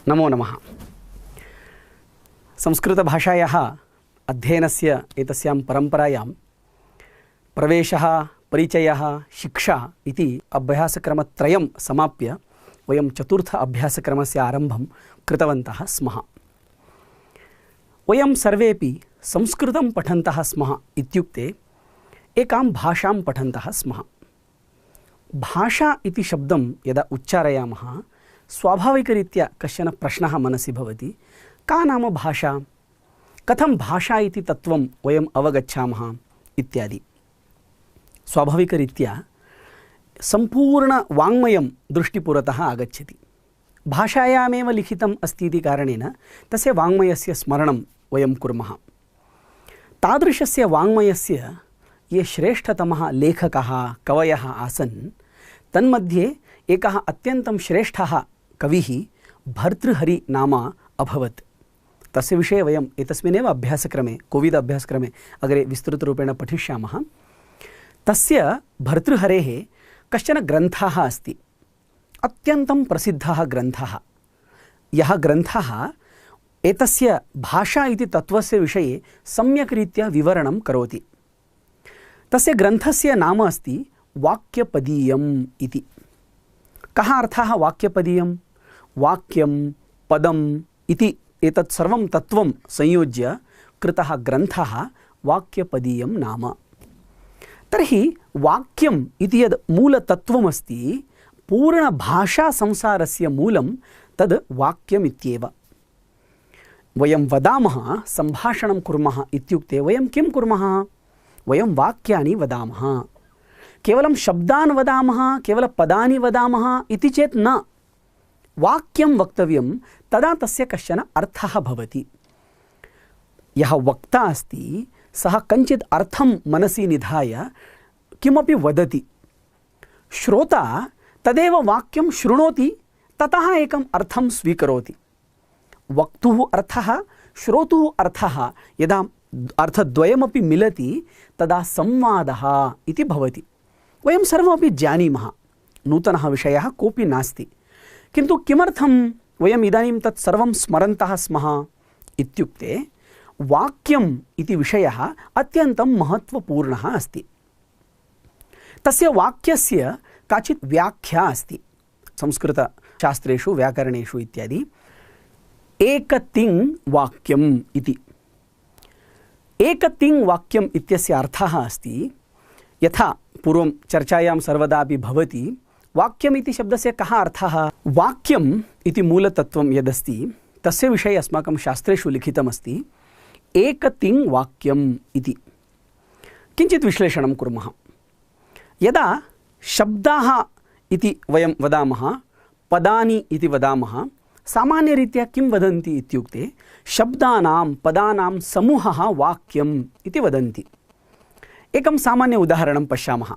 नमो नमः। संस्कृतभाषायाः अध्ययनस्य एतस्यां परम्परायां प्रवेशः, परिचयः, शिक्षा इति अभ्यासक्रमत्रयं समाप्य वयं चतुर्थ अभ्यासक्रमस्य आरम्भं कृतवन्तः स्मः। वयं सर्वेपि संस्कृतं पठन्तः स्मः इत्युक्ते एकां भाषां पठन्तः स्मः। भाषा इति शब्दं यदा उच्चारयामः स्वाभाविकरीत्या कश्चन प्रश्नः मनसि भवति, का नाम भाषा, कथं भाषा इति तत्त्वं वयम् अवगच्छामः इत्यादि। स्वाभाविकरीत्या सम्पूर्णवाङ्मयं दृष्टिपुरतः आगच्छति। भाषायामेव लिखितम् अस्ति इति कारणेन तस्य वाङ्मयस्य स्मरणं वयं कुर्मः। तादृशस्य वाङ्मयस्य ये श्रेष्ठतमः लेखकः, कवयः आसन्, तन्मध्ये एकः अत्यन्तं श्रेष्ठः कविः भर्तृहरि नाम अभवत्। तस्य विषये वयम् एतस्मिन्नेव अभ्यासक्रमे, कोविद अभ्यासक्रमे अग्रे विस्तृतरूपेण पठिष्यामः। तस्य भर्तृहरेः कश्चन ग्रन्थः अस्ति, अत्यन्तं प्रसिद्धः ग्रन्थः। यः ग्रन्थः एतस्य भाषा इति तत्त्वस्य विषये सम्यक् रीत्या विवरणं करोति। तस्य ग्रन्थस्य नाम अस्ति वाक्यपदीयम् इति। कः अर्थः वाक्यपदीयं? वाक्यं, पदम् इति एतत् सर्वं तत्त्वं संयोज्य कृतः ग्रन्थः वाक्यपदीयं नाम। तर्हि वाक्यम् इति यद् मूलतत्त्वमस्ति, पूर्णभाषासंसारस्य मूलं तद् वाक्यमित्येव। वयं वदामः, सम्भाषणं कुर्मः इत्युक्ते वयं किं कुर्मः? वयं वाक्यानि वदामः। केवलं शब्दान् वदामः, केवलं पदानि वदामः इति चेत् न। वाक्यं वक्तव्यं, तदा तस्य कश्चन अर्थः भवति। यः वक्ता अस्ति सः कञ्चित् अर्थं मनसि निधाय किमपि वदति। श्रोता तदेव वाक्यं शृणोति, ततः एकम् अर्थं स्वीकरोति। वक्तुः अर्थः, श्रोतुः अर्थः यदा अर्थद्वयमपि मिलति तदा संवादः इति भवति। वयं सर्वमपि जानीमः, नूतनः विषयः कोऽपि नास्ति। किन्तु किमर्थं वयम् इदानीं तत् सर्वं स्मरन्तः स्मः इत्युक्ते वाक्यम् इति विषयः अत्यन्तं महत्त्वपूर्णः अस्ति। तस्य वाक्यस्य काचित् व्याख्या अस्ति संस्कृतशास्त्रेषु, व्याकरणेषु इत्यादि। एकतिङ् वाक्यम् इति। एकतिङ् वाक्यम् इत्यस्य अर्थः अस्ति, यथा पूर्वं चर्चायां सर्वदापि भवति, वाक्यम् इति शब्दस्य कः अर्थः? वाक्यम् इति मूलतत्त्वं यदस्ति तस्य विषये अस्माकं शास्त्रेषु लिखितमस्ति एकतिङ् वाक्यम् इति। किञ्चित् विश्लेषणं कुर्मः। यदा शब्दाः इति वयं वदामः, पदानि इति वदामः, सामान्यरीत्या किं वदन्ति इत्युक्ते शब्दानां, पदानां समूहः वाक्यम् इति वदन्ति। एकं सामान्य उदाहरणं पश्यामः।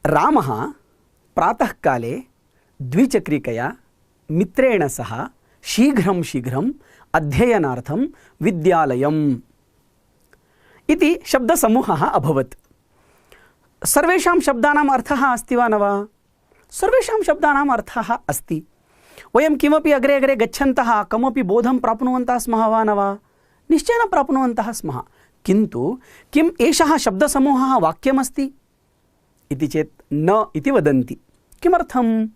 रामः प्रातःकाले द्विचक्रिकया मित्रेण सह शीघ्रं अध्ययनार्थं विद्यालयम् इति शब्दसमूहः अभवत्। सर्वेषां शब्दानाम् अर्थः अस्ति वा न वा? सर्वेषां शब्दानाम् अर्थः अस्ति। वयं किमपि अग्रे अग्रे गच्छन्तः कमपि बोधं प्राप्नुवन्तः स्मः वा न वा? निश्चयेन प्राप्नुवन्तः स्मः। किन्तु किम् एषः शब्दसमूहः वाक्यमस्ति इति चेत् न इति वदन्ति। किमर्थं?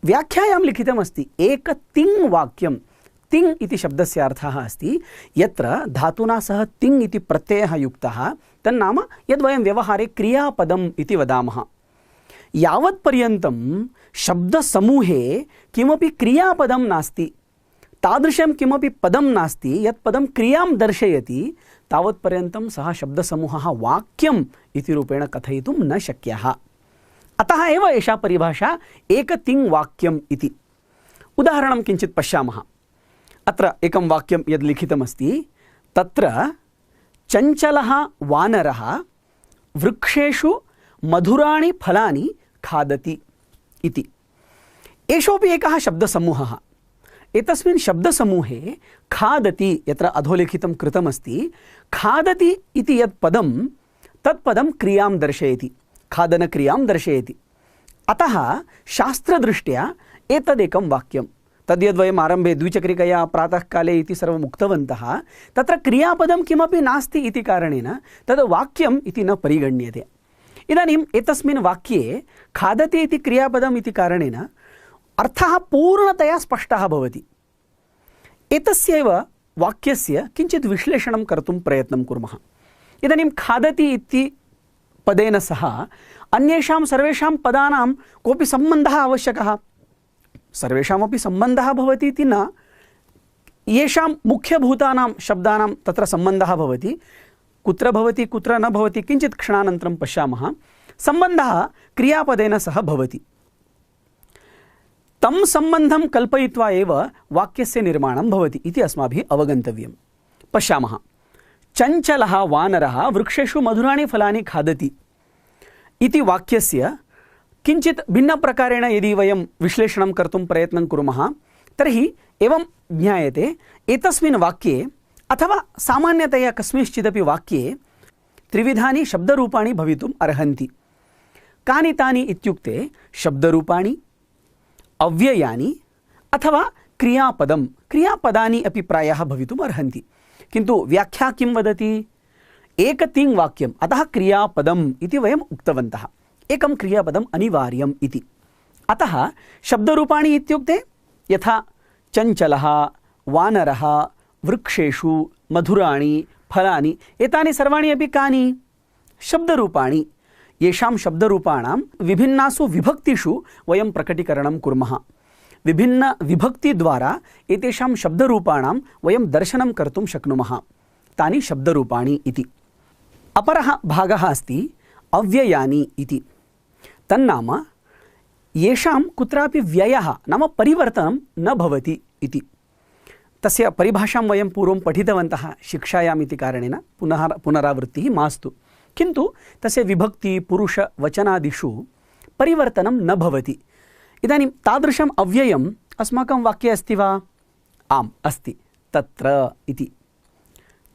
व्याख्यायां लिखितमस्ति एकतिङ् वाक्यं। तिङ् इति शब्दस्य अर्थः अस्ति यत्र धातुना सह तिङ् इति प्रत्ययः युक्तः, तन्नाम यद्वयं व्यवहारे क्रियापदम् इति वदामः। यावत्पर्यन्तं शब्दसमूहे किमपि क्रियापदं नास्ति, तादृशं किमपि पदं नास्ति यत् पदं क्रियां दर्शयति, तावत्पर्यन्तं सः शब्दसमूहः वाक्यम् इति रूपेण कथयितुं न शक्यः। अतः एव एषा परिभाषा एकतिङ् वाक्यम् इति। उदाहरणं किञ्चित् पश्यामः। अत्र एकं वाक्यं यद् लिखितमस्ति तत्र चञ्चलः वानरः वृक्षेषु मधुराणि फलानि खादति इति। एषोऽपि एकः शब्दसमूहः। एतस्मिन् शब्दसमूहे खादति यत्र अधोलिखितं कृतमस्ति, खादति इति यत् पदं तत्पदं क्रियां दर्शयति, खादनक्रियां दर्शयति। अतः शास्त्रदृष्ट्या एतदेकं वाक्यं। तद्यद्वयम् आरम्भे द्विचक्रिकया प्रातःकाले इति सर्वम् उक्तवन्तः, तत्र क्रियापदं किमपि नास्ति इति कारणेन तद् वाक्यम् इति न परिगण्यते। इदानीम् एतस्मिन् वाक्ये खादति इति क्रियापदम् इति कारणेन अर्थः पूर्णतया स्पष्टः भवति। एतस्यैव वाक्यस्य किञ्चित् विश्लेषणं कर्तुं प्रयत्नं कुर्मः। इदानीं खादति इति पदेन सह अन्येषां सर्वेषां पदानां कोऽपि सम्बन्धः आवश्यकः। सर्वेषामपि सम्बन्धः भवति इति न, येषां मुख्यभूतानां शब्दानां तत्र सम्बन्धः भवति, कुत्र भवति कुत्र न भवति किञ्चित् क्षणानन्तरं पश्यामः। सम्बन्धः क्रियापदेन सह भवति। तं सम्बन्धं कल्पयित्वा एव वाक्यस्य निर्माणं भवति इति अस्माभिः अवगन्तव्यं। पश्यामः, चञ्चलः वानरः वृक्षेषु मधुराणि फलानि खादति इति वाक्यस्य किञ्चित् भिन्नप्रकारेण यदि वयं विश्लेषणं कर्तुं प्रयत्नं कुर्मः तर्हि एवं ज्ञायते, एतस्मिन् वाक्ये अथवा सामान्यतया कस्मिंश्चिदपि वाक्ये त्रिविधानि शब्दरूपाणि भवितुम् अर्हन्ति। कानि तानि इत्युक्ते शब्दरूपाणि, अव्ययानि अथवा क्रियापदानि अपि प्रायः भवितुम् अर्हन्ति। किन्तु व्याख्या किं वदति? एकतिङ् वाक्यम्, अतः क्रियापदम् इति वयम् उक्तवन्तः। एकं क्रियापदम् अनिवार्यम् इति। अतः शब्दरूपाणि इत्युक्ते यथा चञ्चलः, वानरः, वृक्षेषु, मधुराणि, फलानि, एतानि सर्वाणि अपि कानि? शब्दरूपाणि। येषां शब्दरूपाणां विभिन्नासु विभक्तिषु वयं प्रकटीकरणं कुर्मः। विभिन्नविभक्तिद्वारा एतेषां शब्दरूपाणां वयं दर्शनं कर्तुं शक्नुमः। तानि शब्दरूपाणि इति। अपरः भागः अस्ति अव्ययानि इति। तन्नाम येषां कुत्रापि व्ययः नाम परिवर्तनं न भवति इति। तस्य परिभाषां वयं पूर्वं पठितवन्तः शिक्षायाम् इति कारणेन पुनरावृत्तिः मास्तु। किन्तु तस्य विभक्ति पुरुषवचनादिषु परिवर्तनं न भवति। इदानीं तादृशम् अव्ययम् अस्माकं वाक्ये अस्ति वा? आम् अस्ति। तत्र इति।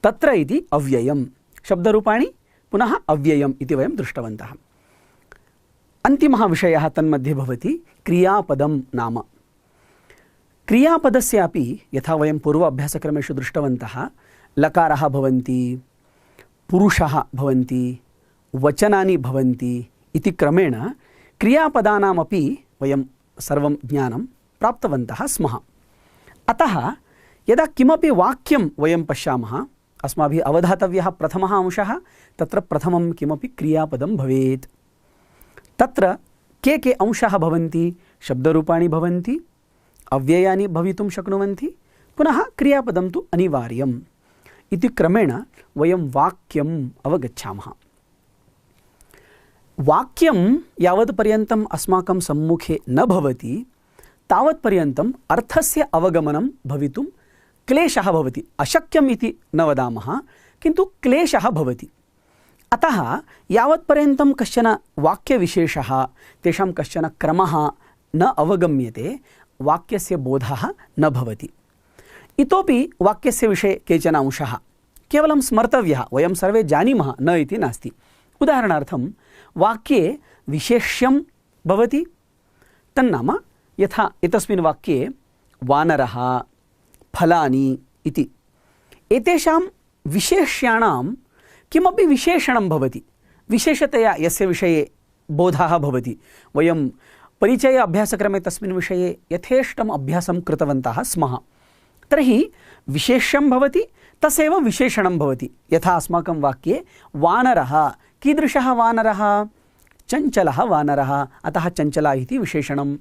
तत्र इति अव्ययं। शब्दरूपाणि पुनः अव्ययम् इति वयं दृष्टवन्तः। अन्तिमः विषयः तन्मध्ये भवति क्रियापदं नाम। क्रियापदस्यापि यथा वयं पूर्व अभ्यासक्रमेषु दृष्टवन्तः, लकारः भवन्ति, पुरुषः भवन्ति, वचनानि भवन्ति इति क्रमेण क्रियापदानामपि वयं सर्वं ज्ञानं प्राप्तवन्तः स्मः। अतः यदा किमपि वाक्यं वयं पश्यामः, अस्माभिः अवधातव्यः प्रथमः अंशः, तत्र प्रथमं किमपि क्रियापदं भवेत्। तत्र के अंशाः भवन्ति? शब्दरूपाणि भवन्ति, अव्ययानि भवितुं शक्नुवन्ति, पुनः क्रियापदं तु अनिवार्यम् इति क्रमेण वयं वाक्यम् अवगच्छामः। वाक्यं यावत्पर्यन्तम् अस्माकं सम्मुखे न भवति तावत्पर्यन्तम् अर्थस्य अवगमनं भवितुं क्लेशः भवति। अशक्यम् इति न वदामः, किन्तु क्लेशः भवति। अतः यावत्पर्यन्तं कश्चन वाक्यविशेषः, तेषां कश्चन क्रमः न अवगम्यते, वाक्यस्य बोधः न भवति। इतोपि वाक्यस्य विषये केचन अंशाः केवलं स्मर्तव्यः, वयं सर्वे जानीमः न इति नास्ति। उदाहरणार्थं वाक्ये विशेष्यं भवति। तन्नाम यथा एतस्मिन् वाक्ये वानरः, फलानि इति, एतेषां विशेष्याणां किमपि विशेषणं भवति। विशेषतया यस्य विषये बोधः भवति, वयं परिचय अभ्यासक्रमे तस्मिन् विषये यथेष्टम् अभ्यासं कृतवन्तः स्मः। तर्हि विशेष्यं भवति, तस्यैव विशेषणं भवति। यथा अस्माकं वाक्ये वानरः, कीदृशः वानरः? चञ्चलः वानरः, अतः चञ्चला इति विशेषणं।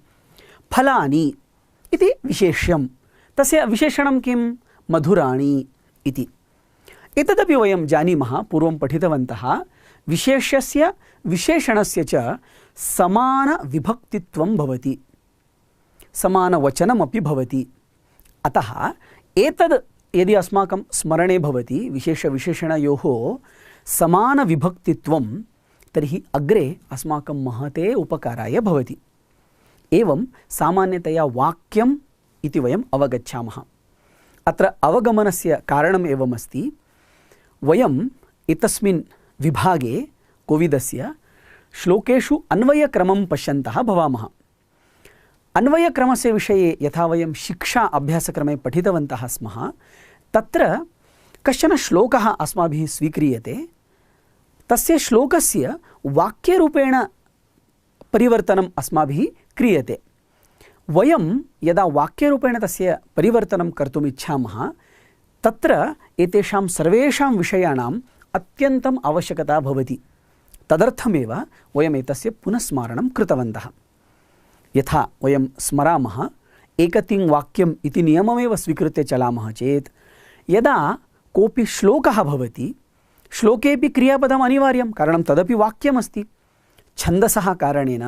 फलानि इति विशेष्यं, तस्य विशेषणं किं? मधुराणि इति। एतदपि वयं जानीमः, पूर्वं पठितवन्तः, विशेष्यस्य विशेषणस्य च समानविभक्तित्वं भवति, समानवचनमपि भवति। अतः एतद् यदि अस्माकं स्मरणे भवति, विशेषविशेषणयोः समानविभक्तित्वं, तर्हि अग्रे अस्माकं महते उपकाराय भवति। एवं सामान्यतया वाक्यम् इति वयम् अवगच्छामः। अत्र अवगमनस्य कारणम् एवमस्ति, वयम् एतस्मिन् विभागे कोविदस्य श्लोकेषु अन्वयक्रमं पश्यन्तः भवामः। अन्वयक्रमस्य विषये यथा वयं शिक्षा अभ्यासक्रमे पठितवन्तः स्मः, तत्र कश्चन श्लोकः अस्माभिः स्वीक्रियते, तस्य श्लोकस्य वाक्यरूपेण परिवर्तनम् अस्माभिः क्रियते। वयं यदा वाक्यरूपेण तस्य परिवर्तनं कर्तुम् इच्छामः, तत्र एतेषां सर्वेषां विषयाणाम् अत्यन्तम् आवश्यकता भवति। तदर्थमेव वयम् एतस्य पुनस्मारणं कृतवन्तः। यथा वयं स्मरामः, एकतिङ् वाक्यम् इति नियममेव स्वीकृत्य चलामः चेत् यदा कोऽपि श्लोकः भवति, श्लोकेऽपि क्रियापदम् अनिवार्यं, कारणं तदपि वाक्यमस्ति। छन्दसः कारणेन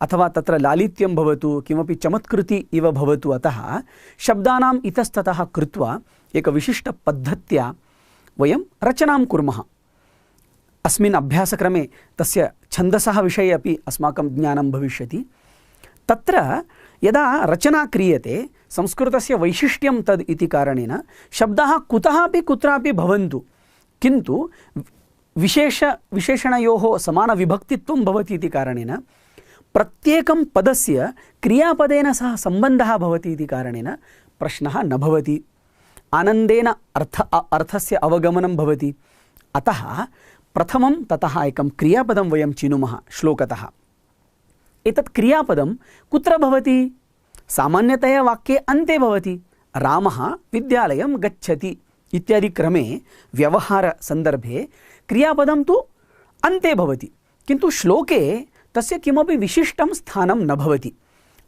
अथवा तत्र लालित्यं भवतु, किमपि चमत्कृति इव भवतु, अतः शब्दानाम् इतस्ततः कृत्वा एकविशिष्टपद्धत्या वयं रचनां कुर्मः। अस्मिन् अभ्यासक्रमे तस्य छन्दसः विषये अपि अस्माकं ज्ञानं भविष्यति। तत्र यदा रचना क्रियते, संस्कृतस्य वैशिष्ट्यं तद् इति कारणेन शब्दाः कुतः अपि कुत्रापि भवन्तु, किन्तु विशेषणयोः समानविभक्तित्वं भवति इति कारणेन प्रत्येकं पदस्य क्रियापदेन सह सम्बन्धः भवति इति कारणेन प्रश्नः न भवति। आनन्देन अर्थस्य अवगमनं भवति। अतः प्रथमं ततः एकं क्रियापदं वयं चिनुमः श्लोकतः। एतत् क्रियापदं कुत्र भवति? सामान्यतया वाक्ये अन्ते भवति। रामः विद्यालयं गच्छति इत्यादि क्रमे व्यवहारसन्दर्भे क्रियापदं तु अन्ते भवति, किन्तु श्लोके तस्य किमपि विशिष्टं स्थानं न भवति।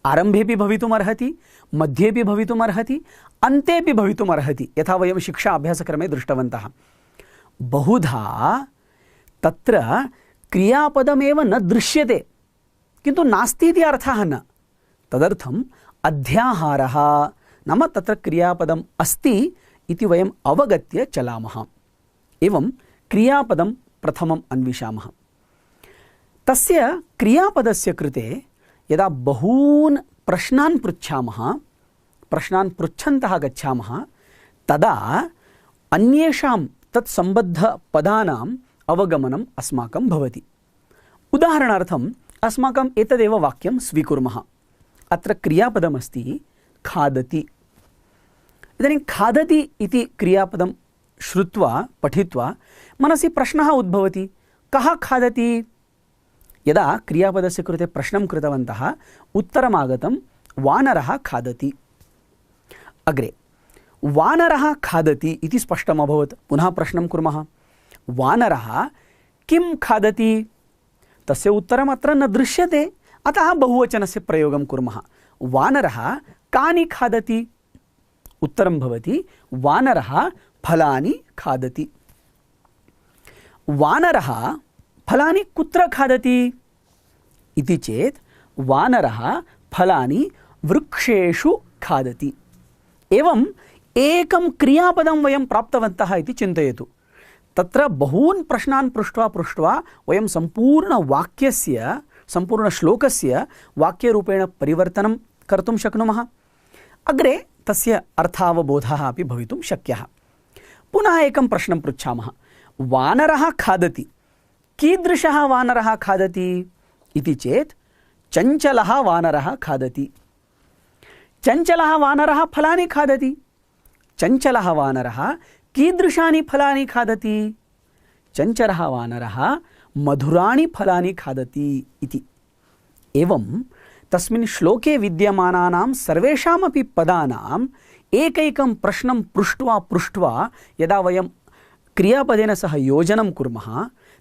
आरम्भेपि भवितुमर्हति, मध्येपि भवितुमर्हति, अन्तेपि भवितुमर्हति। यथा वयं शिक्षा अभ्यासक्रमे दृष्टवन्तः, बहुधा तत्र क्रियापदमेव न दृश्यते, किन्तु नास्ति इति अर्थः न। तदर्थम् अध्याहारः नाम तत्र क्रियापदम् अस्ति इति वयम् अवगत्य चलामः। एवं क्रियापदं प्रथमम् अन्विषामः। तस्य क्रियापदस्य कृते यदा बहून् प्रश्नान् पृच्छामः, प्रश्नान् पृच्छन्तः गच्छामः, तदा अन्येषां तत्सम्बद्धपदानाम् अवगमनम् अस्माकं भवति। उदाहरणार्थम् अस्माकम् एतदेव वाक्यं स्वीकुर्मः। अत्र क्रियापदमस्ति खादति। इदानीं खादति इति क्रियापदं श्रुत्वा पठित्वा मनसि प्रश्नः उद्भवति, कः खादति? यदा क्रियापदस्य कृते प्रश्नं कृतवन्तः, उत्तरमागतं वानरः खादति। अग्रे वानरः खादति इति स्पष्टमभवत्। पुनः प्रश्नं कुर्मः, वानरः किं खादति? तस्य उत्तरम् अत्र न दृश्यते, अतः बहुवचनस्य प्रयोगं कुर्मः। वानरः कानि खादति? उत्तरं भवति वानरः फलानि खादति। वानरः फलानि कुत्र खादति इति चेत् वानरः फलानि वृक्षेषु खादति। एवम् एकं क्रियापदं वयं प्राप्तवन्तः इति चिन्तयतु। तत्र बहून् प्रश्नान् पृष्ट्वा वयं सम्पूर्णवाक्यस्य सम्पूर्णश्लोकस्य वाक्यरूपेण परिवर्तनं कर्तुं शक्नुमः। अग्रे तस्य अर्थावबोधः अपि भवितुं शक्यः। पुनः एकं प्रश्नं पृच्छामः, वानरः खादति, कीदृशः वानरः खादति इति चेत् चञ्चलः वानरः खादति। चञ्चलः वानरः फलानि खादति। चञ्चलः वानरः कीदृशानि फलानि खादति? चञ्चलः वानरः मधुराणि फलानि खादति इति। एवं तस्मिन् श्लोके विद्यमानानां सर्वेषामपि पदानाम् एकैकं प्रश्नं पृष्ट्वा यदा वयं क्रियापदेन सह योजनं कुर्मः,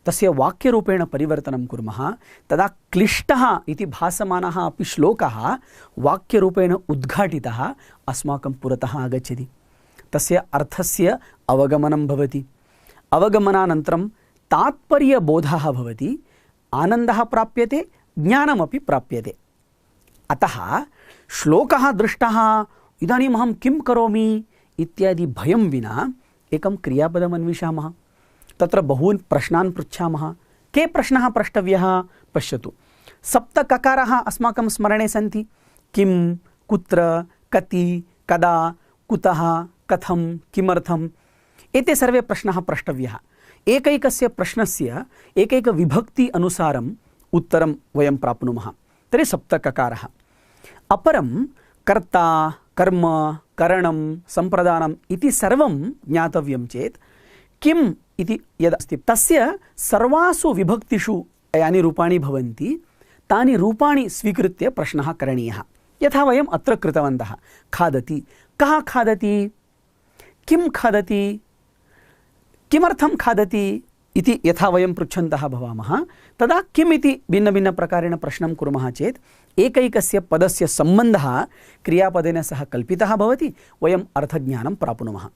तस्य वाक्यरूपेण परिवर्तनं कुर्मः, तदा क्लिष्टः इति भासमानः अपि श्लोकः वाक्यरूपेण उद्घाटितः अस्माकं पुरतः आगच्छति। तस्य अर्थस्य अवगमनं भवति। अवगमनानन्तरं तात्पर्यबोधः भवति, आनन्दः प्राप्यते, ज्ञानमपि प्राप्यते। अतः श्लोकः दृष्टः, इदानीम् अहं किं करोमि इत्यादि भयं विना एकं क्रियापदम् अन्विषामः। तत्र बहून् प्रश्नान् पृच्छामः। के प्रश्नः प्रष्टव्यः? पश्यतु, 7 ककाराः अस्माकं स्मरणे सन्ति। किं, कुत्र, कति, कदा, कुतः, कथं, किमर्थम्, एते सर्वे प्रश्नाः प्रष्टव्यः। एकैकस्य प्रश्नस्य एकैकविभक्ति अनुसारम् उत्तरं वयं प्राप्नुमः। तर्हि 7 ककाराः। अपरं कर्ता कर्म करणं सम्प्रदानम् इति सर्वं ज्ञातव्यं चेत् किम् इति यदस्ति तस्य सर्वासु विभक्तिषु यानि रूपाणि भवन्ति तानि रूपाणि स्वीकृत्य प्रश्नः करणीयः। यथा वयम् अत्र कृतवन्तः, खादति, कः खादति, किं खादति, किमर्थं खादति इति यथा वयं पृच्छन्तः भवामः, तदा किम् इति भिन्नभिन्नप्रकारेण प्रश्नं कुर्मः चेत् एकैकस्य पदस्य सम्बन्धः क्रियापदेन सह कल्पितः भवति, वयम् अर्थज्ञानं प्राप्नुमः।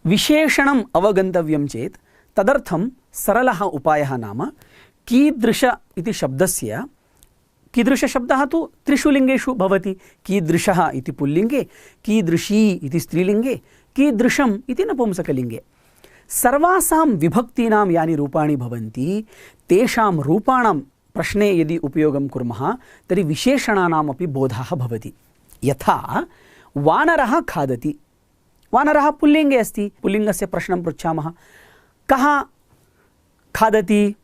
विशेषणम् अवगन्तव्यं चेत् तदर्थं सरलः उपायः नाम कीदृश इति शब्दस्य, कीदृशशब्दः तु त्रिषु लिङ्गेषु भवति, कीदृशः इति पुल्लिङ्गे, कीदृशी इति स्त्रीलिङ्गे, कीदृशम् इति नपुंसकलिङ्गे। सर्वासां विभक्तीनां यानि रूपाणि भवन्ति तेषां रूपाणां प्रश्ने यदि उपयोगं कुर्मः तर्हि विशेषणानामपि बोधः भवति। यथा वानरः खादति, वानरः पुल्लिङ्गे अस्ति, पुल्लिङ्गस्य प्रश्नं पृच्छामः, कः खादति,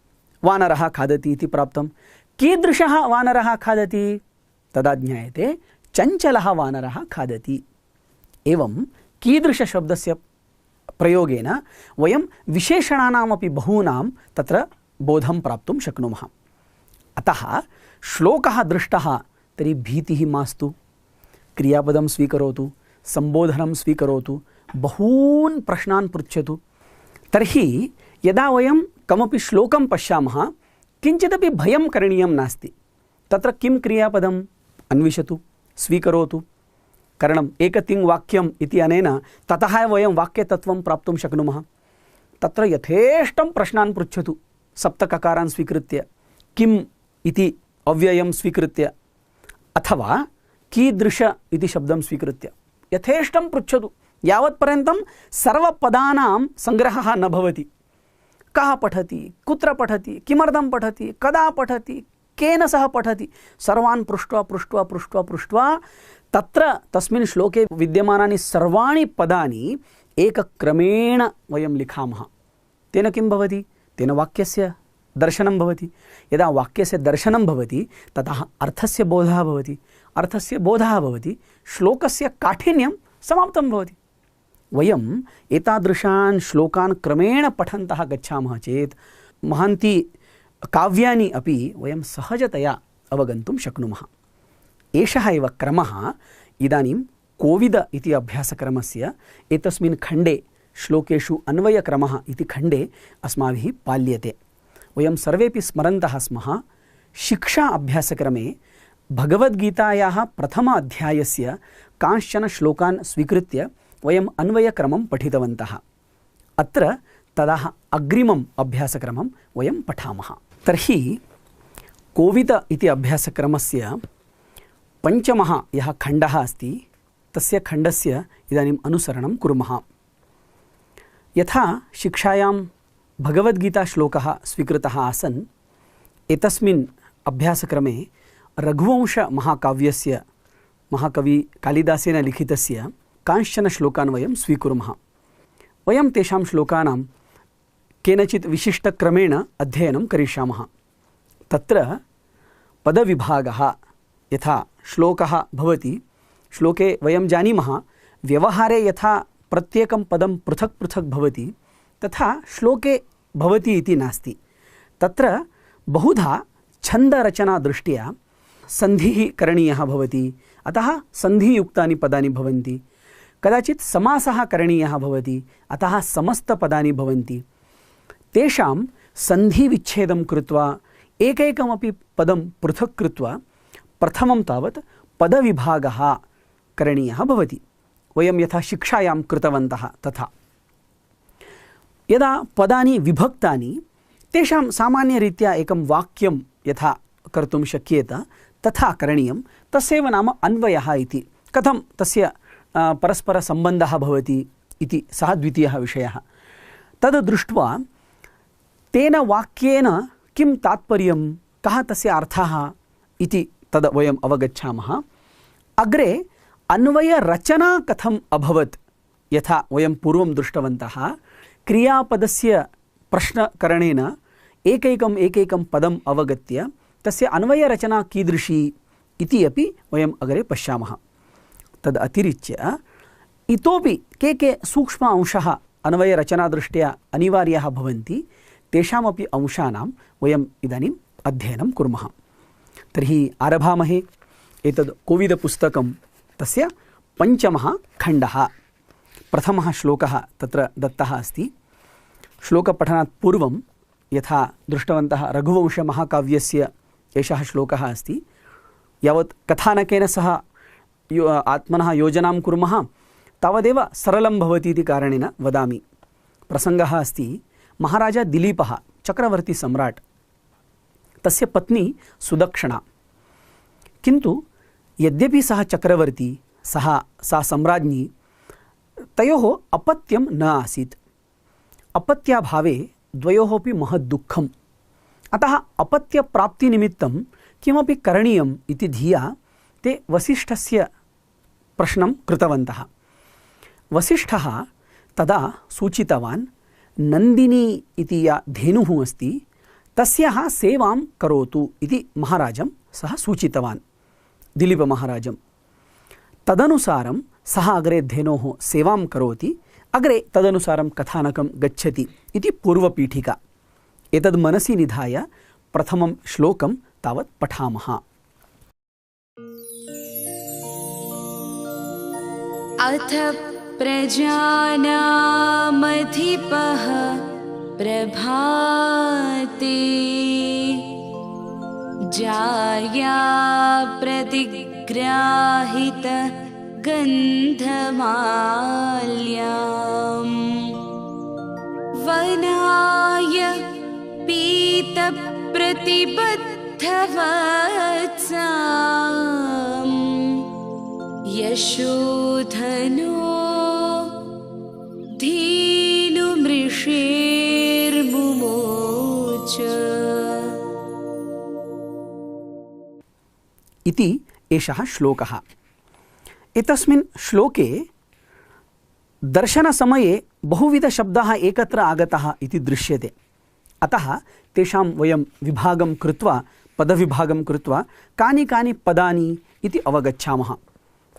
वानरः खादति इति प्राप्तं। कीदृशः वानरः खादति, तदा ज्ञायते चञ्चलः वानरः खादति। एवं कीदृशशब्दस्य प्रयोगेन वयं विशेषणानामपि बहूनां तत्र बोधं प्राप्तुं शक्नुमः। अतः श्लोकः दृष्टः तर्हि भीतिः मास्तु, क्रियापदं स्वीकरोतु, सम्बोधनं स्वीकरोतु, बहून् प्रश्नान् पृच्छतु। तर्हि यदा वयं कमपि श्लोकं पश्यामः किञ्चिदपि भयं करणीयं नास्ति। तत्र किं क्रियापदम् अन्विषतु, स्वीकरोतु। कारणम् एकतिङ् वाक्यम् इति अनेन ततः वयं वाक्यतत्त्वं प्राप्तुं शक्नुमः। तत्र यथेष्टं प्रश्नान् पृच्छतु, सप्तककारान् स्वीकृत्य, किम् इति अव्ययं स्वीकृत्य, अथवा कीदृश इति शब्दं स्वीकृत्य यथेष्टं पृच्छतु, यावत्पर्यन्तं सर्वपदानां सङ्ग्रहः न भवति। कः पठति, कुत्र पठति, किमर्थं पठति, कदा पठति, केन सह पठति, सर्वान् पृष्ट्वा पृष्ट्वा पृष्ट्वा पृष्ट्वा तत्र तस्मिन् श्लोके विद्यमानानि सर्वाणि पदानि एकक्रमेण वयं लिखामः। तेन किं भवति, तेन वाक्यस्य दर्शनं भवति। यदा वाक्यस्य दर्शनं भवति ततः अर्थस्य बोधः भवति, अर्थस्य बोधः भवति, श्लोकस्य काठिन्यं समाप्तं भवति। वयम् एतादृशान् श्लोकान् क्रमेण पठन्तः गच्छामः चेत् महान्ति काव्यानि अपि वयं सहजतया अवगन्तुं शक्नुमः। एषः एव क्रमः इदानीं कोविद इति अभ्यासक्रमस्य एतस्मिन् खण्डे श्लोकेषु अन्वयक्रमः इति खण्डे अस्माभिः पाल्यते। वयं सर्वेपि स्मरन्तः स्मः, शिक्षा अभ्यासक्रमे भगवद्गीतायाः प्रथम अध्यायस्य कांश्चन श्लोकान् स्वीकृत्य वयम् अन्वयक्रमं पठितवन्तः। अत्र ततः अग्रिमम् अभ्यासक्रमं वयं पठामः। तर्हि कोविद इति अभ्यासक्रमस्य पञ्चमः यः खण्डः अस्ति तस्य खण्डस्य इदानीम् अनुसरणं कुर्मः। यथा शिक्षायां भगवद्गीताश्लोकः स्वीकृतः आसन्, एतस्मिन् अभ्यासक्रमे रघुवंशमहाकाव्यस्य महाकवि कालिदासेन लिखितस्य कांश्चन श्लोकान् वयं स्वीकुर्मः। वयं तेषां श्लोकानां केनचित् विशिष्टक्रमेण अध्ययनं करिष्यामः। तत्र पदविभागः, यथा श्लोकः भवति, श्लोके वयं जानीमः व्यवहारे यथा प्रत्येकं पदं पृथक् पृथक् भवति तथा श्लोके भवति इति नास्ति। तत्र बहुधा छन्दरचनादृष्ट्या सन्धिः करणीयः भवति, अतः सन्धियुक्तानि पदानि भवन्ति। कदाचित् समासः करणीयः भवति, अतः समस्तपदानि भवन्ति। तेषां सन्धिविच्छेदं कृत्वा एकैकमपि पदं पृथक् कृत्वा प्रथमं तावत् पदविभागः करणीयः भवति। वयं यथा शिक्षायां कृतवन्तः तथा। यदा पदानि विभक्तानि तेषां सामान्यरीत्या एकं वाक्यं यथा कर्तुं शक्येत तथा करणीयं। तस्यैव नाम अन्वयः इति। कथं तस्य परस्परसम्बन्धः भवति इति सः द्वितीयः विषयः। तद् दृष्ट्वा तेन वाक्येन किं तात्पर्यं, कः तस्य अर्थः इति तद् वयम् अवगच्छामः। अग्रे अन्वयरचना कथम् अभवत्, यथा वयं पूर्वं दृष्टवन्तः, क्रियापदस्य प्रश्नकरणेन एकैकं पदम् अवगत्य तस्य अन्वयरचना कीदृशी इति अपि वयम् अग्रे पश्यामः। तद् अतिरिच्य इतोपि के सूक्ष्म अंशः अन्वयरचनादृष्ट्या अनिवार्याः भवन्ति, तेषामपि अंशानां वयम् इदानीम् अध्ययनं कुर्मः। तर्हि आरभामहे। एतद् कोविदपुस्तकं, तस्य पञ्चमः खण्डः, प्रथमः श्लोकः तत्र दत्तः अस्ति। श्लोकपठनात् पूर्वं यथा दृष्टवन्तः रघुवंशमहाकाव्यस्य एषः श्लोकः अस्ति। यावत् कथानकेन सह आत्मनः योजनां कुर्मः तावदेव सरलं भवति इति कारणेन वदामि। प्रसङ्गः अस्ति, महाराजा दिलीपः, चक्रवर्ती सम्राट्, तस्य पत्नी सुदक्षिणा। किन्तु यद्यपि सः चक्रवर्ती, सा सम्राज्ञी, तयोः अपत्यं न आसीत्। अपत्याभावे द्वयोः अपि महद् दुःखम्। अतः अपत्यप्राप्तिनिमित्तं किमपि करणीयम् इति धिया ते वसिष्ठस्य प्रश्नं कृतवन्तः। वसिष्ठः तदा सूचितवान्, नन्दिनी इति या धेनुः अस्ति तस्याः सेवां करोतु इति महाराजं सः सूचितवान्, दिलीपमहाराजं। तदनुसारं सः अग्रे धेनोः सेवां करोति, अग्रे तदनुसारं कथानकं गच्छति इति पूर्वपीठिका। एतद् मनसि निधाय प्रथमं श्लोकं तावत् पठामः। अथ प्रजानामधिपः प्रभाते जाया प्रतिग्राहित गन्धमाल्याम् वनाय पीतप्रतिबद्धवत्साम् यशोधनो धेनुमृषेर्मुमोच इति एषः श्लोकः। एतस्मिन् श्लोके दर्शनसमये बहुविधशब्दाः एकत्र आगताः इति दृश्यते। अतः तेषां वयं विभागं कृत्वा, पदविभागं कृत्वा कानि कानि पदानि इति अवगच्छामः।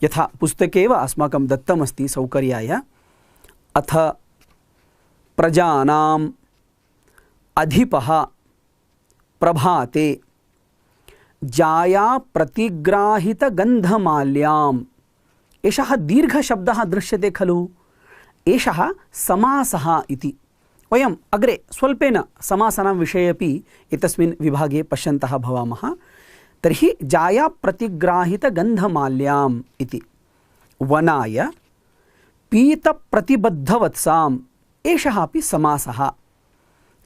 यथा पुस्तके एव अस्माकं दत्तमस्ति सौकर्याय। अथ प्रजानाम् अधिपः प्रभाते जाया प्रतिग्राहितगन्धमाल्याम्। एषः दीर्घशब्दः दृश्यते खलु, एषः समासः इति। वयम् अग्रे स्वल्पेन समासानां विषये अपि एतस्मिन् विभागे पश्यन्तः भवामः। तर्हि जाया प्रतिग्राहितगन्धमाल्याम् इति। वनाय पीतप्रतिबद्धवत्साम्, एषः अपि समासः।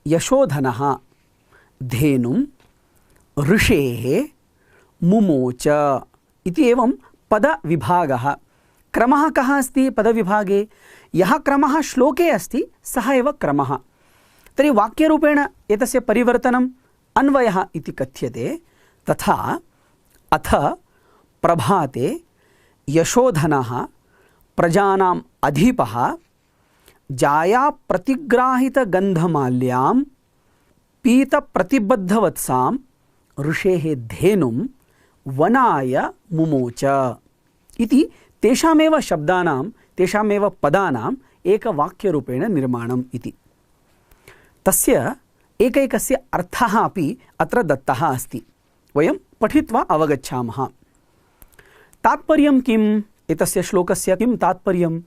यशोधनः धेनुं ऋषेः मुमोच इति एवं पदविभागः। क्रमः कः अस्ति पदविभागे? यः क्रमः श्लोके अस्ति सः एव क्रमः। तर्हि वाक्यरूपेण एतस्य परिवर्तनम् अन्वयः इति कथ्यते। तथा अथ प्रभाते यशोधनः प्रजानाम् अधिपः जाया प्रतिग्राहितगन्धमाल्यां पीतप्रतिबद्धवत्सां ऋषेः धेनुं वनाय मुमोच इति तेषामेव शब्दानां, तेषामेव पदानाम् एकवाक्यरूपेण निर्माणम् इति। तस्य एकैकस्य अर्थः अपि अत्र दत्तः अस्ति। वयं पठित्वा अवगच्छामः। तात्पर्यं किम्? एतस्य श्लोकस्य किं तात्पर्यं?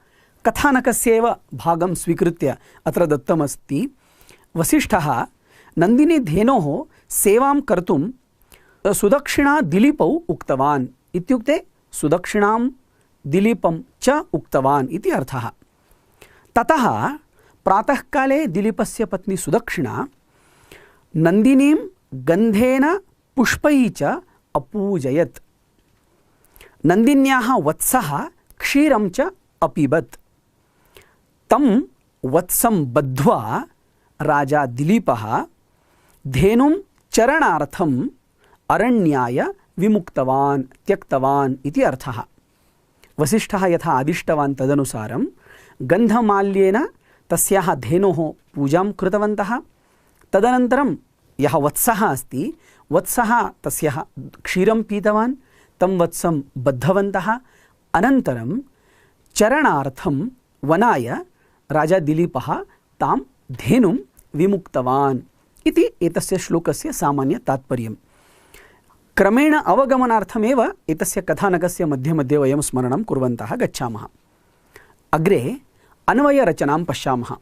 कथानकस्य एव भागं स्वीकृत्य अत्र दत्तमस्ति। वसिष्ठः नन्दिनी धेनोः सेवां कर्तुं सुदक्षिणा दिलीपौ उक्तवान्। इत्युक्ते सुदक्षिणां दिलीपं च उक्तवान् इति अर्थः। ततः प्रातःकाले दिलीपस्य पत्नी सुदक्षिणा नन्दिनीं गन्धेन पुष्पैः च अपूजयत्। नन्दिन्याः वत्सः क्षीरं च अपिबत्। तं वत्सं बद्ध्वा राजा दिलीपः धेनुं चरणार्थम् अरण्याय विमुक्तवान्, त्यक्तवान् इति अर्थः। वसिष्ठः यथा आदिष्टवान् तदनुसारं गन्धमाल्येन तस्याः धेनोः पूजां कृतवन्तः। तदनन्तरं यः वत्सः अस्ति, वत्सः तस्याः क्षीरं पीतवान्। तं वत्सं बद्धवन्तः। अनन्तरं चरणार्थं वनाय राजा दिलीपः तां धेनुं विमुक्तवान् इति एतस्य श्लोकस्य सामान्यतात्पर्यं। क्रमेण अवगमनार्थमेव एतस्य कथानकस्य मध्ये मध्ये वयं स्मरणं कुर्वन्तः गच्छामः। अग्रे अन्वयरचनां पश्यामः।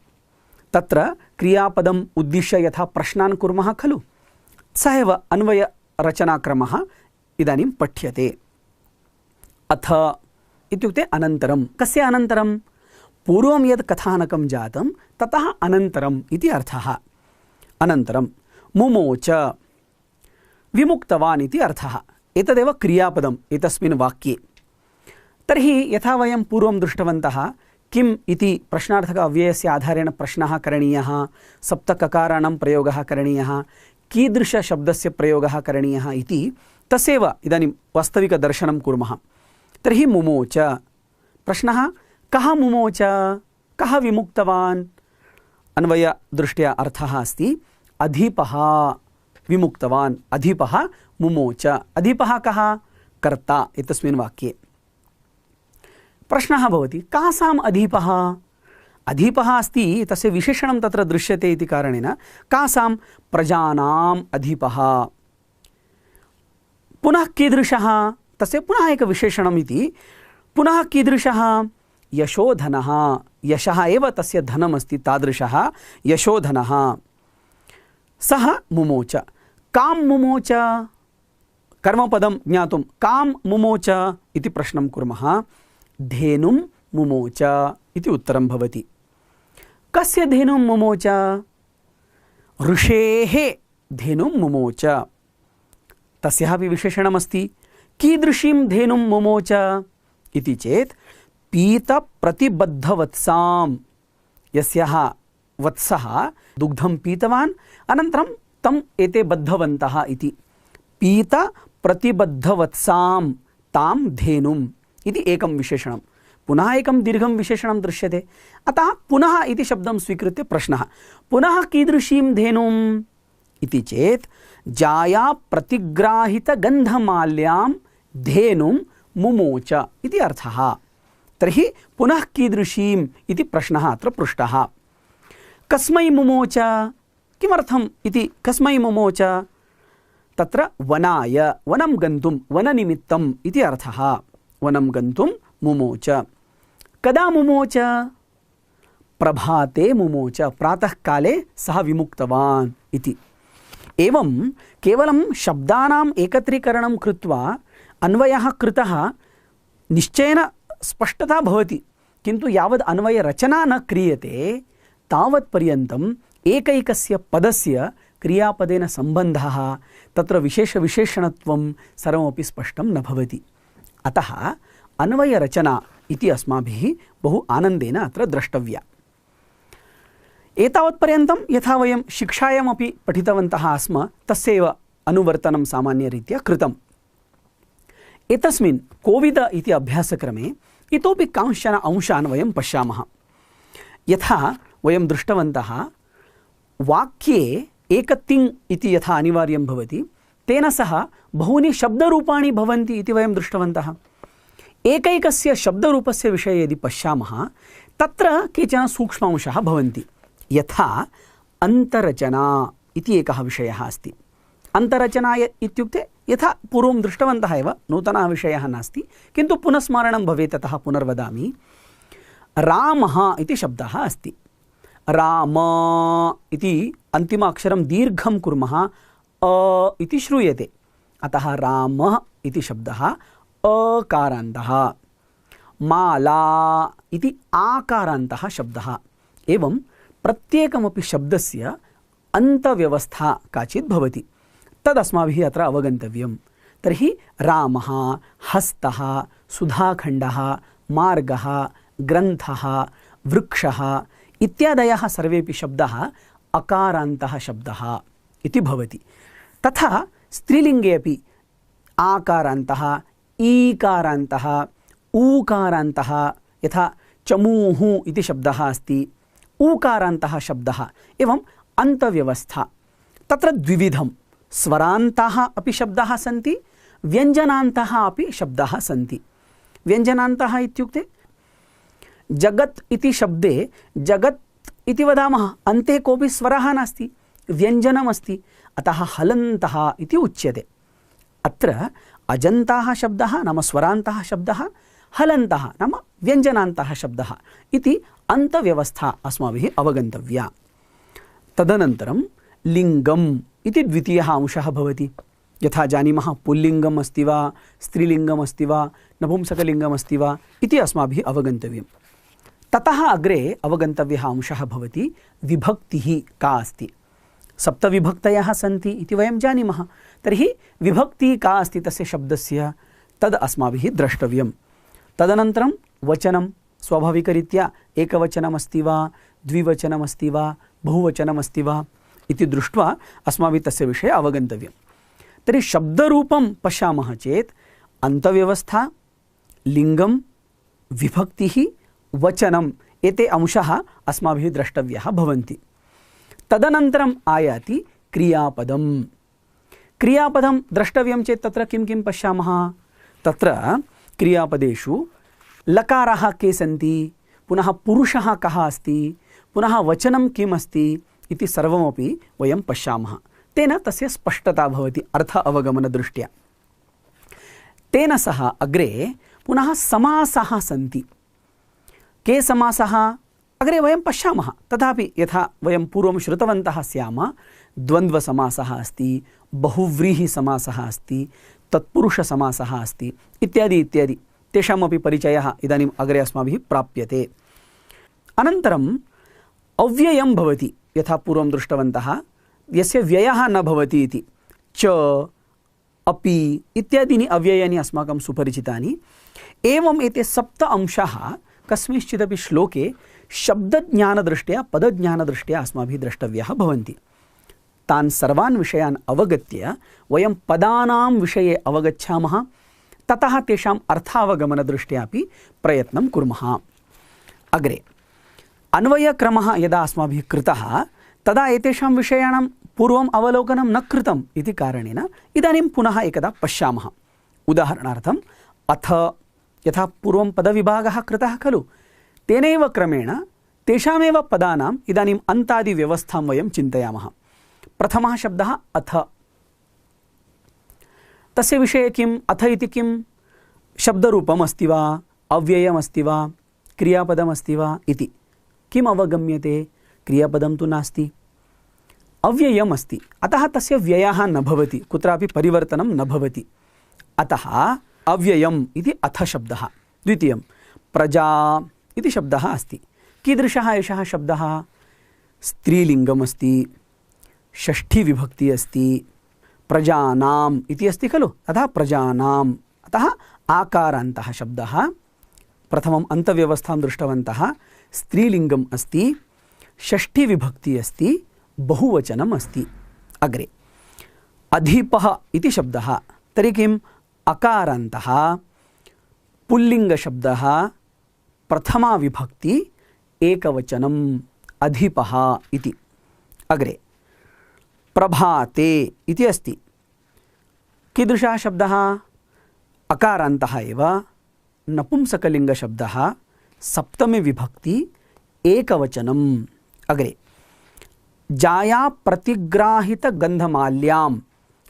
तत्र क्रियापदम् उद्दिश्य यथा प्रश्नान् कुर्मः खलु, सः एव अन्वयरचनाक्रमः इदानीं पठ्यते। अथ इत्युक्ते अनन्तरं। कस्य अनन्तरं? पूर्वं यत् कथानकं जातं ततः अनन्तरम् इति अर्थः। अनन्तरं मुमोच, विमुक्तवान् इति अर्थः। एतदेव क्रियापदम् एतस्मिन् वाक्ये। तर्हि यथा वयं पूर्वं दृष्टवन्तः किम् इति प्रश्नार्थक अव्ययस्य आधारेण प्रश्नः करणीयः, सप्तककाराणां प्रयोगः करणीयः, कीदृशशब्दस्य प्रयोगः करणीयः इति तस्यैव इदानीं वास्तविकदर्शनं कुर्मः। तर्हि मुमोच, प्रश्नः कः मुमोच, कः विमुक्तवान्? अन्वयदृष्ट्या अर्थः अस्ति अधिपः विमुक्तवान्, अधिपः मुमोच। अधिपः कः? कर्ता एतस्मिन् वाक्ये। प्रश्नः भवति कासाम् अधिपः? अधिपः अस्ति तस्य विशेषणं तत्र दृश्यते इति कारणेन कासां? प्रजानाम् अधिपः। पुनः कीदृशः? तस्य पुनः एकं विशेषणम् इति। पुनः कीदृशः? यशोधनः। यशः एव तस्य धनमस्ति, तादृशः यशोधनः। सः मुमोच। कां मुमोच? कर्मपदं ज्ञातुं कां मुमोच इति प्रश्नं कुर्मः। धेनुं मुमोच इति उत्तरं भवति। कस्य धेनुं मुमोच? ऋषेः धेनुं मुमोच। तस्यापि विशेषणमस्ति। कीदृशीं धेनुं मुमोच इति चेत् पीतप्रतिबद्धवत्सां, यस्याः वत्सः दुग्धं पीतवान् अनन्तरं तम् एते बद्धवन्तः इति। पीतप्रतिबद्धवत्सां तां धेनुम् इति एकं विशेषणं। पुनः एकं दीर्घं विशेषणं दृश्यते। अतः पुनः इति शब्दं स्वीकृत्य प्रश्नः, पुनः कीदृशीं धेनुम् इति चेत् जाया प्रतिग्राहितगन्धमाल्यां धेनुं मुमोच इति अर्थः। तर्हि पुनः कीदृशीम् इति प्रश्नः अत्र पृष्टः। कस्मै मुमोच? किमर्थम् इति कस्मै मुमोच? तत्र वनाय, वनं गन्तुं, वननिमित्तम् इति अर्थः। वनं गन्तुं मुमोच। कदा मुमोच? प्रभाते मुमोच, प्रातःकाले सः विमुक्तवान् इति। एवं केवलं शब्दानाम् एकत्रीकरणं कृत्वा अन्वयः कृतः निश्चयेन स्पष्टता भवति, किन्तु यावद् अन्वयरचना न क्रियते तावत्पर्यन्तम् एकैकस्य पदस्य क्रियापदेन सम्बन्धः, तत्र विशेषविशेषणत्वं सर्वमपि स्पष्टं न भवति। अतः अन्वयरचना इति अस्माभिः बहु आनन्देन अत्र द्रष्टव्या। एतावत्पर्यन्तं यथा वयं शिक्षायामपि पठितवन्तः स्म तस्यैव अनुवर्तनं सामान्यरीत्या कृतम्। एतस्मिन् कोविद इति अभ्यासक्रमे इतोपि कांश्चन अंशान् वयं पश्यामः। यथा वयं दृष्टवन्तः वाक्ये एकतिङ् इति यथा अनिवार्यं भवति, तेन सह बहूनि शब्दरूपाणि भवन्ति इति वयं दृष्टवन्तः। एकैकस्य शब्दरूपस्य विषये यदि पश्यामः तत्र केचन सूक्ष्मांशाः भवन्ति। यथा अन्तरचना इति एकः विषयः अस्ति। अन्तरचना इत्युक्ते यथा पूर्वं दृष्टवन्तः एव, नूतनः विषयः नास्ति, किन्तु पुनः स्मरणं भवेत्, अतः पुनर्वदामि। रामः इति शब्दः अस्ति। राम इति अन्तिम अक्षरं दीर्घं कुर्मः, अ इति श्रूयते, अतः रामः इति शब्दः अकारान्तः। माला इति आकारान्तः शब्दः। एवं प्रत्येकमपि शब्दस्य अन्तव्यवस्था काचित् भवति, तदस्माभिः अत्र अवगन्तव्यं। तर्हि रामः, हस्तः, सुधाखण्डः, मार्गः, ग्रन्थः, वृक्षः इत्यादयः सर्वेपि शब्दाः अकारान्तः शब्दः इति भवति। तथा स्त्रीलिङ्गे अपि आकारान्तः, ईकारान्तः, ऊकारान्तः, यथा चमूः इति शब्दः अस्ति, ऊकारान्तः शब्दः। एवं अन्तव्यवस्था तत्र द्विविधं, स्वरान्ताः अपि शब्दाः सन्ति, व्यञ्जनान्तः अपि शब्दाः सन्ति। व्यञ्जनान्तः इत्युक्ते जगत् इति शब्दे जगत् इति वदामः, अन्ते कोऽपि स्वरः नास्ति, व्यञ्जनमस्ति, अतः हलन्तः इति उच्यते। अत्र अजन्ताः शब्दः नाम स्वरान्तः शब्दः, हलन्तः नाम व्यञ्जनान्तः शब्दः इति अन्तव्यवस्था अस्माभिः अवगन्तव्या। तदनन्तरं लिङ्गम् इति द्वितीयः अंशः भवति। यथा जानीमः पुल्लिङ्गम् अस्ति वा, स्त्रीलिङ्गम् अस्ति वा, नपुंसकलिङ्गम् अस्ति वा इति अस्माभिः अवगन्तव्यं। ततः अग्रे अवगन्तव्यः अंशः भवति विभक्तिः का अस्ति। सप्तविभक्तयः सन्ति इति वयं जानीमः। तर्हि विभक्तिः का अस्ति तस्य शब्दस्य, तद् अस्माभिः द्रष्टव्यं। तदनन्तरं वचनं स्वाभाविकरीत्या एकवचनमस्ति वा, द्विवचनमस्ति वा, बहुवचनमस्ति वा इति दृष्ट्वा अस्माभिः तस्य विषये अवगन्तव्यं। तर्हि शब्दरूपं पश्यामः चेत् अन्तव्यवस्था, लिङ्गं, विभक्तिः, वचनम् एते अंशाः अस्माभिः द्रष्टव्याः भवन्ति। तदनन्तरम् आयाति क्रियापदम्। क्रियापदं द्रष्टव्यं चेत् तत्र किं किं पश्यामः? तत्र क्रियापदेषु लकाराः के सन्ति, पुनः पुरुषः कः अस्ति, पुनः वचनं किम् अस्ति इति सर्वमपि वयं पश्यामः। तेन तस्य स्पष्टता भवति अर्थ अवगमनदृष्ट्या। तेन सह अग्रे पुनः समासाः सन्ति। के समासाः अग्रे वयं पश्यामः। तथापि यथा वयं पूर्वं श्रुतवन्तः स्याम, द्वन्द्वसमासः अस्ति, बहुव्रीहिसमासः अस्ति, तत्पुरुषसमासः अस्ति इत्यादि इत्यादि तेषामपि परिचयः इदानीम् अग्रे अस्माभिः प्राप्यते। अनन्तरम् अव्ययं भवति। यथा पूर्वं दृष्टवन्तः यस्य व्ययः न भवति इति, च, अपि इत्यादीनि अव्ययानि अस्माकं सुपरिचितानि। एवम् एते सप्त अंशाः कस्मिंश्चिदपि श्लोके शब्दज्ञानदृष्ट्या पदज्ञानदृष्ट्या अस्माभिः द्रष्टव्याः भवन्ति। तान् सर्वान् विषयान् अवगत्य वयं पदानां विषये अवगच्छामः, ततः तेषाम् अर्थावगमनदृष्ट्यापि प्रयत्नं कुर्मः। अग्रे अन्वयक्रमः यदा अस्माभिः कृतः तदा एतेषां विषयाणां पूर्वम् अवलोकनं न कृतम् इति कारणेन इदानीं पुनः एकदा पश्यामः। उदाहरणार्थम् अथ यथा पूर्वं पदविभागः कृतः खलु, तेनैव क्रमेण तेषामेव पदानाम् इदानीम् अन्तादिव्यवस्थां वयं चिन्तयामः। प्रथमः शब्दः अथ। तस्य विषये किम्? अथ इति किं? शब्दरूपम् अस्ति वा, अव्ययमस्ति वा, क्रियापदमस्ति वा इति किम् अवगम्यते? क्रियापदं तु नास्ति, अव्ययम् अस्ति, अतः तस्य व्ययः न भवति, कुत्रापि परिवर्तनं न भवति। अतः अव्ययम् इति अथ शब्दः। द्वितीयं प्रजा इति शब्दः अस्ति। कीदृशः एषः शब्दः? स्त्रीलिङ्गम् अस्ति, षष्ठीविभक्तिः अस्ति, प्रजानाम् इति अस्ति खलु, अतः प्रजानाम्। अतः आकारान्तः शब्दः। प्रथमम् अन्तव्यवस्थां दृष्टवन्तः। स्त्रीलिङ्गम् अस्ति, षष्ठीविभक्तिः अस्ति, बहुवचनम् अस्ति। अग्रे अधिपः इति शब्दः। तर्हि किम्? अकारान्तः, पुल्लिङ्गशब्दः, प्रथमा विभक्ति, एकवचनम्, अधिपः इति। अग्रे प्रभाते इति अस्ति। कीदृशः शब्दः? अकारान्तः एव, नपुंसकलिङ्गशब्दः, सप्तमी विभक्ति, एकवचनम्। अग्रे जाया प्रतिग्राहितगन्धमाल्यां,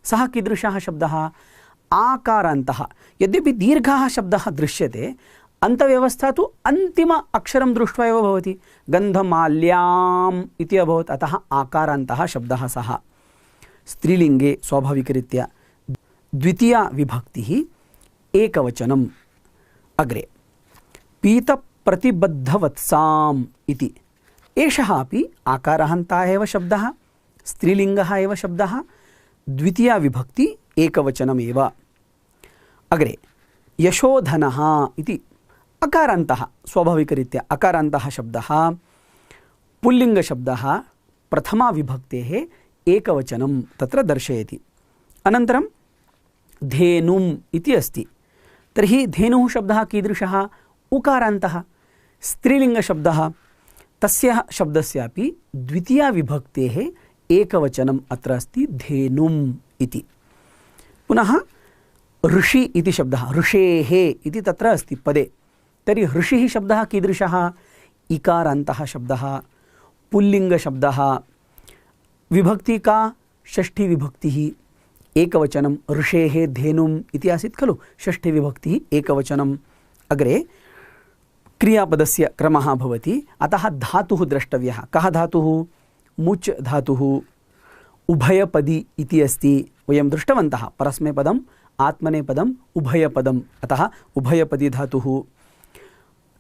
सः कीदृशः शब्दः? आकारान्तः। यद्यपि दीर्घः शब्दः दृश्यते, अन्तव्यवस्था तु अन्तिम अक्षरं दृष्ट्वा एव भवति। गन्धमाल्याम् इति अभवत्, अतः आकारान्तः शब्दः सः। स्त्रीलिङ्गे स्वाभाविकरीत्या द्वितीया विभक्तिः, एकवचनम्। अग्रे पीतप्रतिबद्धवत्साम् इति, एषः अपि आकारान्तः एव शब्दः, स्त्रीलिङ्गः एव शब्दः, द्वितीया विभक्ति, एकवचनमेव। अग्रे यशोधनः इति अकारान्तः, स्वाभाविकरीत्या अकारान्तः शब्दः, पुल्लिङ्गशब्दः, प्रथमा विभक्तेः एकवचनं तत्र दर्शयति। अनन्तरं धेनुम् इति अस्ति। तर्हि धेनुः शब्दः कीदृशः? उकारान्तः, स्त्रीलिङ्गशब्दः, तस्य शब्दस्यापि द्वितीया ऋषि इति शब्दः, ऋषेः इति तत्र अस्ति पदे। तर्हि ऋषिः शब्दः कीदृशः? इकारान्तः शब्दः, पुल्लिङ्गशब्दः, विभक्ति का? षष्ठी विभक्तिः, एकवचनं। ऋषेः धेनुम् इति आसीत् खलु, षष्ठी विभक्तिः, एकवचनम्। अग्रे क्रियापदस्य क्रमः भवति, अतः धातुः द्रष्टव्यः। कः धातुः? मुच् धातुः। उभयपदी इति अस्ति, वयं दृष्टवन्तः। परस्मैपदम्, आत्मनेपदम्, उभयपदम्, अतः उभयपदी धातुः।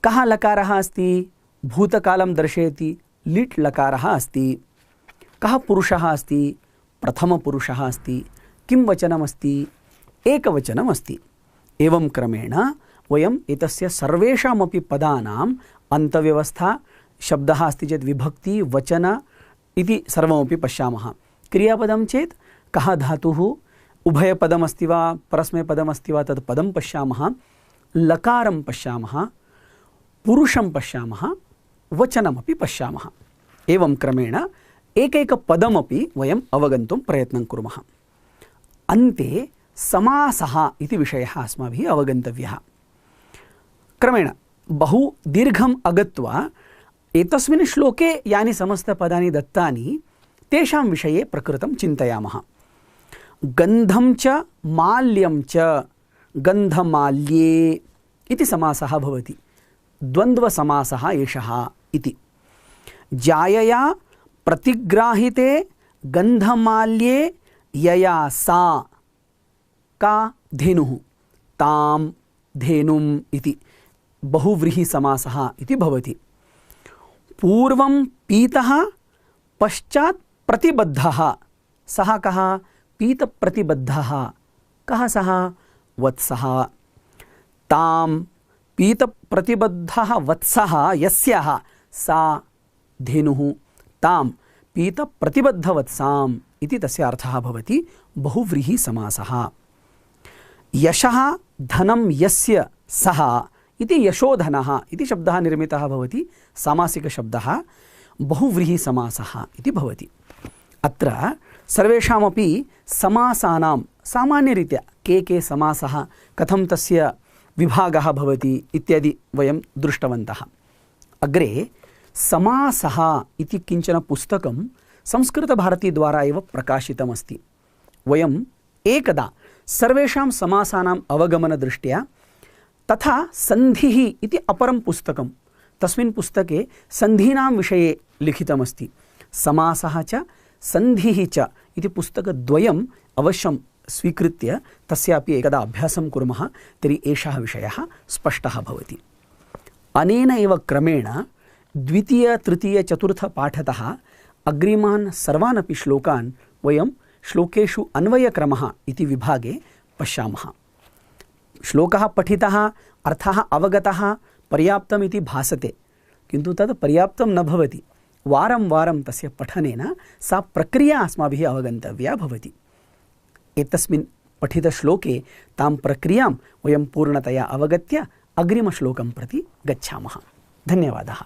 कः लकारः अस्ति? भूतकालं दर्शयति, लिट् लकारः अस्ति। कः पुरुषः अस्ति? प्रथमपुरुषः अस्ति। किं वचनमस्ति? एकवचनमस्ति। एवं क्रमेण वयम् एतस्य सर्वेषामपि पदानाम् अन्तव्यवस्था, शब्दः अस्ति चेत् विभक्ति, वचन इति सर्वमपि पश्यामः। क्रियापदं चेत् कः धातुः, उभयपदमस्ति वा परस्मैपदमस्ति वा तत् पदं पश्यामः, लकारं पश्यामः, पुरुषं पश्यामः, वचनमपि पश्यामः। एवं क्रमेण एकैकपदमपि वयम् अवगन्तुं प्रयत्नं कुर्मः। अन्ते समासः इति विषयः अस्माभिः अवगन्तव्यः। क्रमेण बहु दीर्घम् अगत्वा एतस्मिन् श्लोके यानि समस्तपदानि दत्तानि तेषां विषये प्रकृतं चिन्तयामः। गन्धं च माल्यं च, गन्धमाल्ये इति समासः भवति, द्वन्द्वसमासः एषः इति। जायया प्रतिग्राहिते गन्धमाल्ये यया सा, का? धेनुः, तां धेनुम् इति बहुव्रीहिसमासः इति भवति। पूर्वं पीतः पश्चात् प्रतिबद्धः, सः कः? पीतप्रतिबद्धः। कः सः? वत्सः। तां पीतप्रतिबद्धः वत्सः यस्याः, सा धेनुः, तां पीतप्रतिबद्धवत्साम् इति तस्य अर्थः भवति, बहुव्रीहिसमासः। यशः धनं यस्य सः इति यशोधनः इति शब्दः निर्मितः भवति, सामासिकशब्दः, बहुव्रीहिसमासः इति भवति। अत्र सर्वेषामपि समासानां सामान्यरीत्या के समासः, कथं तस्य विभागः भवति इत्यादि वयं दृष्टवन्तः। अग्रे समासः इति किञ्चन पुस्तकं संस्कृतभारतीद्वारा एव प्रकाशितमस्ति। वयम् एकदा सर्वेषां समासानाम् अवगमनदृष्ट्या, तथा सन्धिः इति अपरं पुस्तकं, तस्मिन् पुस्तके सन्धीनां विषये लिखितमस्ति। समासः च सन्धिः च इति पुस्तकद्वयम् अवश्यं स्वीकृत्य तस्यापि एकदा अभ्यासं कुर्मः, तर्हि एषः विषयः स्पष्टः भवति। अनेन एव क्रमेण द्वितीय तृतीय चतुर्थपाठतः अग्रिमान् सर्वान् अपि श्लोकान् वयं श्लोकेषु अन्वयक्रमः इति विभागे पश्यामः। श्लोकः पठितः, अर्थः अवगतः, पर्याप्तम् इति भासते, किन्तु तद् पर्याप्तं न भवति। वारं वारं तस्य पठनेन सा प्रक्रिया अस्माभिः अवगन्तव्या भवति। एतस्मिन् पठितश्लोके तां प्रक्रियां वयं पूर्णतया अवगत्य अग्रिमश्लोकं प्रति गच्छामः। धन्यवादः।